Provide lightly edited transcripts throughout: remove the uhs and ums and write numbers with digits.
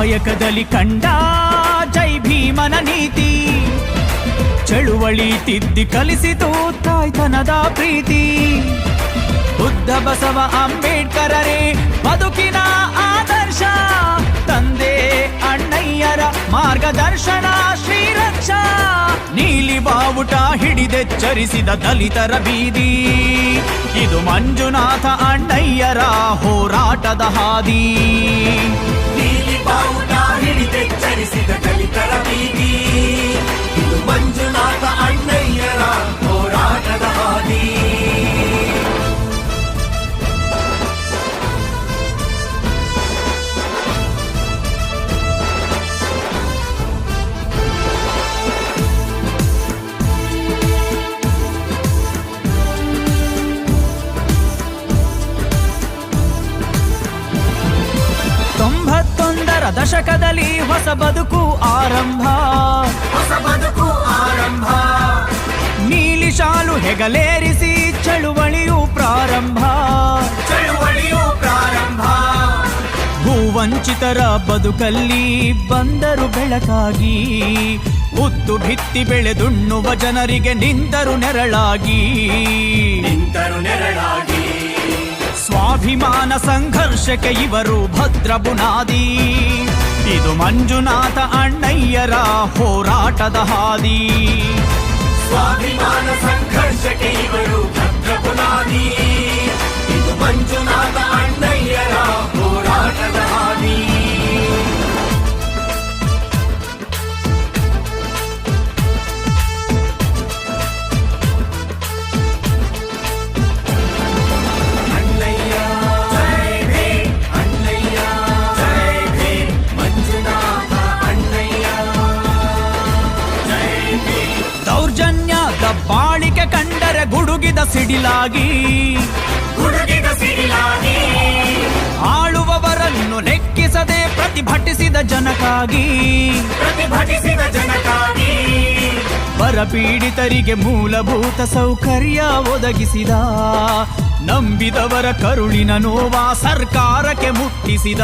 ಕಾಯಕದಲ್ಲಿ ಕಂಡ ಜೈ ಭೀಮನ ನೀತಿ, ಚಳುವಳಿ ತಿದ್ದಿ ಕಲಿಸಿತು ತಾಯ್ತನದ ಪ್ರೀತಿ. ಬುದ್ಧ ಬಸವ ಅಂಬೇಡ್ಕರರೇ ಬದುಕಿನ ಆದರ್ಶ, ತಂದೆ ಅಣ್ಣಯ್ಯರ ಮಾರ್ಗದರ್ಶನ ಶ್ರೀರಕ್ಷಾ. ನೀಲಿ ಬಾವುಟ ಹಿಡಿದೆಚ್ಚರಿಸಿದ ದಲಿತರ ಬೀದಿ, ಇದು ಮಂಜುನಾಥ ಅಣ್ಣಯ್ಯರ ಹೋರಾಟದ ಹಾದಿ. ನೀಲಿ ಬಾವುಟ ಹಿಡಿದೆಚ್ಚರಿಸಿದ ದಲಿತರ ಬೀದಿ, ಇದು ಮಂಜುನಾಥ ಅಣ್ಣಯ್ಯರ ಹೋರಾಟದ ಹಾದಿ. ದಶಕದಲ್ಲಿ ಹೊಸ ಬದುಕು ಆರಂಭ, ಹೊಸ ಬದುಕು ಆರಂಭ. ನೀಲಿ ಶಾಲು ಹೆಗಲೇರಿಸಿ ಚಳುವಳಿಯು ಪ್ರಾರಂಭ, ಚಳುವಳಿಯು ಪ್ರಾರಂಭ. ಭೂವಂಚಿತರ ಬದುಕಲ್ಲಿ ಬಂದರು ಬೆಳಕಾಗಿ, ಉತ್ತು ಭಿತ್ತಿ ಬೆಳೆದುಣ್ಣುವ ಜನರಿಗೆ ನಿಂತರು ನೆರಳಾಗಿ, ನಿಂತರು ನೆರಳಾಗಿ. ಸ್ವಾಭಿಮಾನ ಸಂಘರ್ಷಕ್ಕೆ ಇವರು ಭದ್ರ ಬುನಾದಿ, ಇದು ಮಂಜುನಾಥ ಅಣ್ಣಯ್ಯರ ಹೋರಾಟದ ಹಾದಿ. ಸ್ವಾಭಿಮಾನ ಸಂಘರ್ಷಕ್ಕೆ ಇವರು ಭದ್ರ ಬುನಾದಿ, ಇದು ಮಂಜುನಾಥ ಅಣ್ಣಯ್ಯರ ಹೋರಾಟದ ಹಾದಿ. ಬಾಳಿಕೆ ಕಂಡರೆ ಗುಡುಗಿದ ಸಿಡಿಲಾಗಿ, ಗುಡುಗಿದ ಸಿಡಿಲಾಗಿ. ಆಳುವವರನ್ನು ಲೆಕ್ಕಿಸದೆ ಪ್ರತಿಭಟಿಸಿದ ಜನಕ್ಕಾಗಿ, ಪ್ರತಿಭಟಿಸಿದ ಜನಕ್ಕಾಗಿ. ಬರಪೀಡಿತರಿಗೆ ಮೂಲಭೂತ ಸೌಕರ್ಯ ಒದಗಿಸಿದ, ನಂಬಿದವರ ಕರುಳಿನ ನೋವ ಸರ್ಕಾರಕ್ಕೆ ಮುಟ್ಟಿಸಿದ.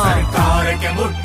ಸರ್ಕಾರಕ್ಕೆ ಮುಟ್ಟಿಸಿದ.